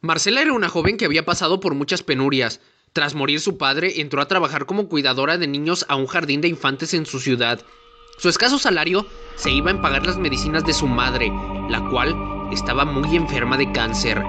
Marcela era una joven que había pasado por muchas penurias. Tras morir su padre, entró a trabajar como cuidadora de niños a un jardín de infantes en su ciudad. Su escaso salario se iba en pagar las medicinas de su madre, la cual estaba muy enferma de cáncer.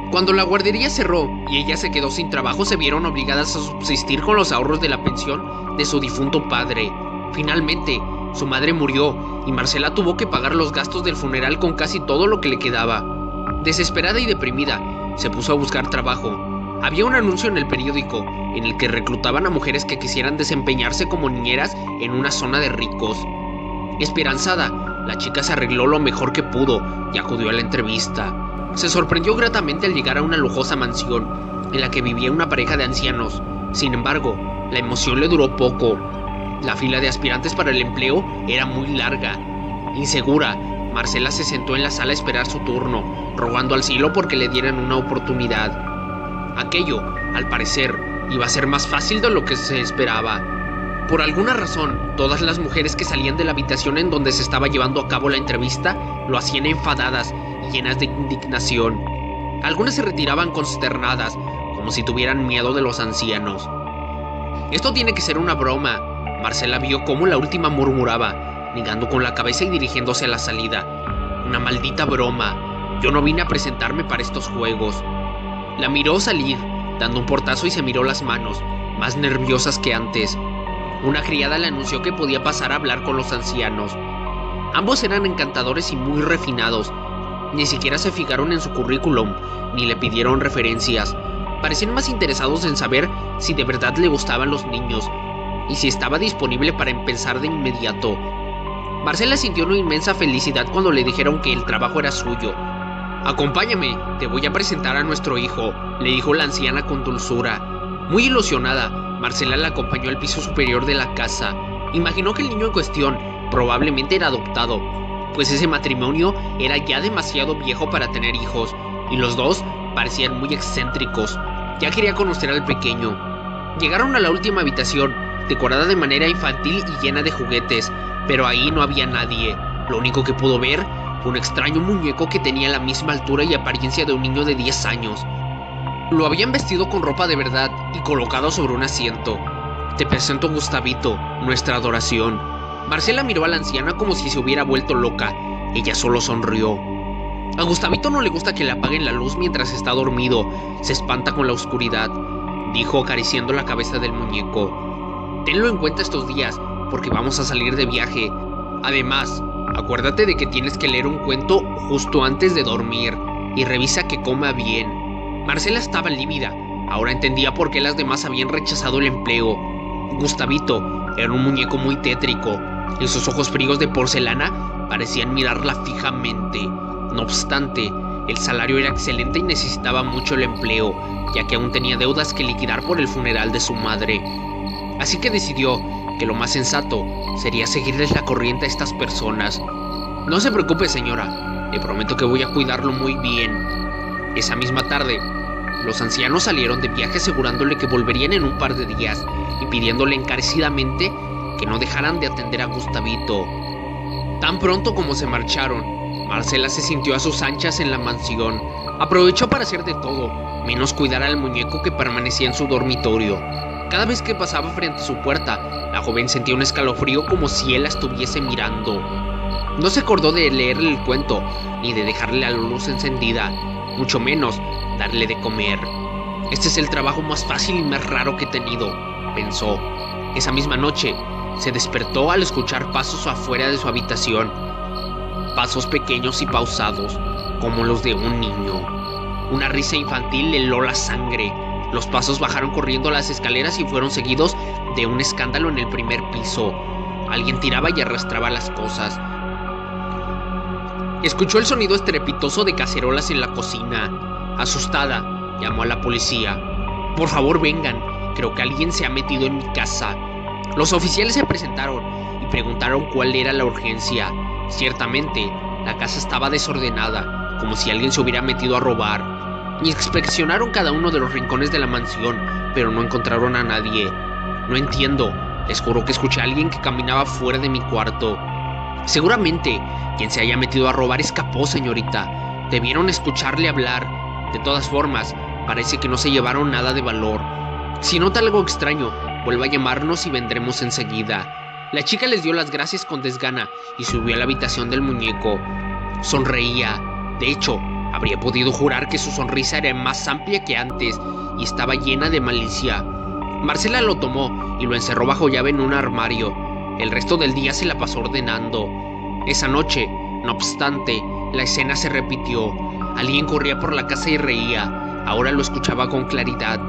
Cuando la guardería cerró y ella se quedó sin trabajo, se vieron obligadas a subsistir con los ahorros de la pensión de su difunto padre. Finalmente, su madre murió y Marcela tuvo que pagar los gastos del funeral con casi todo lo que le quedaba. Desesperada y deprimida, se puso a buscar trabajo. Había un anuncio en el periódico en el que reclutaban a mujeres que quisieran desempeñarse como niñeras en una zona de ricos. Esperanzada, la chica se arregló lo mejor que pudo y acudió a la entrevista. Se sorprendió gratamente al llegar a una lujosa mansión en la que vivía una pareja de ancianos. Sin embargo, la emoción le duró poco. La fila de aspirantes para el empleo era muy larga. Insegura, Marcela se sentó en la sala a esperar su turno, rogando al cielo porque le dieran una oportunidad. Aquello, al parecer, iba a ser más fácil de lo que se esperaba. Por alguna razón, todas las mujeres que salían de la habitación en donde se estaba llevando a cabo la entrevista lo hacían enfadadas y llenas de indignación. Algunas se retiraban consternadas, como si tuvieran miedo de los ancianos. Esto tiene que ser una broma. Marcela vio cómo la última murmuraba, negando con la cabeza y dirigiéndose a la salida. Una maldita broma. Yo no vine a presentarme para estos juegos. La miró salir, dando un portazo y se miró las manos, más nerviosas que antes. Una criada le anunció que podía pasar a hablar con los ancianos. Ambos eran encantadores y muy refinados. Ni siquiera se fijaron en su currículum, ni le pidieron referencias. Parecían más interesados en saber si de verdad le gustaban los niños y si estaba disponible para empezar de inmediato. Marcela sintió una inmensa felicidad cuando le dijeron que el trabajo era suyo. «Acompáñame, te voy a presentar a nuestro hijo», le dijo la anciana con dulzura. Muy ilusionada, Marcela la acompañó al piso superior de la casa. Imaginó que el niño en cuestión probablemente era adoptado, pues ese matrimonio era ya demasiado viejo para tener hijos, y los dos parecían muy excéntricos. Ya quería conocer al pequeño. Llegaron a la última habitación, decorada de manera infantil y llena de juguetes, pero ahí no había nadie. Lo único que pudo ver fue un extraño muñeco que tenía la misma altura y apariencia de un niño de 10 años. Lo habían vestido con ropa de verdad y colocado sobre un asiento. «Te presento a Gustavito, nuestra adoración». Marcela miró a la anciana como si se hubiera vuelto loca. Ella solo sonrió. A Gustavito no le gusta que le apaguen la luz mientras está dormido. Se espanta con la oscuridad, dijo acariciando la cabeza del muñeco. «Tenlo en cuenta estos días, porque vamos a salir de viaje. Además, acuérdate de que tienes que leer un cuento justo antes de dormir y revisa que coma bien». Marcela estaba lívida. Ahora entendía por qué las demás habían rechazado el empleo. Gustavito era un muñeco muy tétrico, y sus ojos fríos de porcelana parecían mirarla fijamente. No obstante, el salario era excelente y necesitaba mucho el empleo, ya que aún tenía deudas que liquidar por el funeral de su madre. Así que decidió que lo más sensato sería seguirles la corriente a estas personas. «No se preocupe, señora, le prometo que voy a cuidarlo muy bien». Esa misma tarde, los ancianos salieron de viaje asegurándole que volverían en un par de días y pidiéndole encarecidamente que no dejaran de atender a Gustavito. Tan pronto como se marcharon, Marcela se sintió a sus anchas en la mansión. Aprovechó para hacer de todo, menos cuidar al muñeco que permanecía en su dormitorio. Cada vez que pasaba frente a su puerta, la joven sentía un escalofrío como si él la estuviese mirando. No se acordó de leerle el cuento, ni de dejarle la luz encendida, mucho menos darle de comer. «Este es el trabajo más fácil y más raro que he tenido», pensó. Esa misma noche, se despertó al escuchar pasos afuera de su habitación. Pasos pequeños y pausados, como los de un niño. Una risa infantil le heló la sangre. Los pasos bajaron corriendo las escaleras y fueron seguidos de un escándalo en el primer piso. Alguien tiraba y arrastraba las cosas. Escuchó el sonido estrepitoso de cacerolas en la cocina. Asustada, llamó a la policía. «Por favor, vengan. Creo que alguien se ha metido en mi casa». Los oficiales se presentaron y preguntaron cuál era la urgencia. Ciertamente, la casa estaba desordenada, como si alguien se hubiera metido a robar. Inspeccionaron cada uno de los rincones de la mansión, pero no encontraron a nadie. «No entiendo. Les juro que escuché a alguien que caminaba fuera de mi cuarto». «Seguramente, quien se haya metido a robar escapó, señorita. Debieron escucharle hablar. De todas formas, parece que no se llevaron nada de valor. Si nota algo extraño, vuelva a llamarnos y vendremos enseguida. La chica les dio las gracias con desgana y subió a la habitación del muñeco. Sonreía. De hecho, habría podido jurar que su sonrisa era más amplia que antes y estaba llena de malicia. Marcela lo tomó y lo encerró bajo llave en un armario. El resto del día se la pasó ordenando. Esa noche, no obstante, la escena se repitió. Alguien corría por la casa y reía. Ahora lo escuchaba con claridad.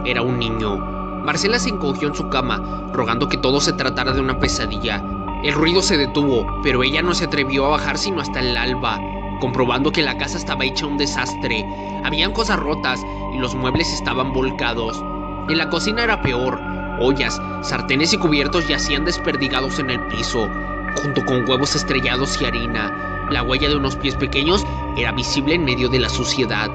Era un niño. Marcela se encogió en su cama, rogando que todo se tratara de una pesadilla. El ruido se detuvo, pero ella no se atrevió a bajar sino hasta el alba, comprobando que la casa estaba hecha un desastre. Habían cosas rotas y los muebles estaban volcados. En la cocina era peor. Ollas, sartenes y cubiertos yacían desperdigados en el piso, junto con huevos estrellados y harina. La huella de unos pies pequeños era visible en medio de la suciedad.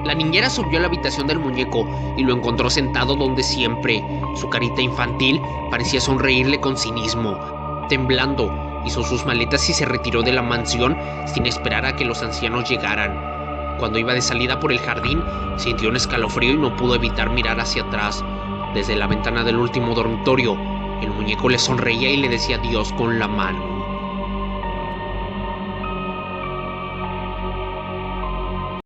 La niñera subió a la habitación del muñeco y lo encontró sentado donde siempre. Su carita infantil parecía sonreírle con cinismo. Temblando, hizo sus maletas y se retiró de la mansión sin esperar a que los ancianos llegaran. Cuando iba de salida por el jardín, sintió un escalofrío y no pudo evitar mirar hacia atrás. Desde la ventana del último dormitorio, el muñeco le sonreía y le decía adiós con la mano.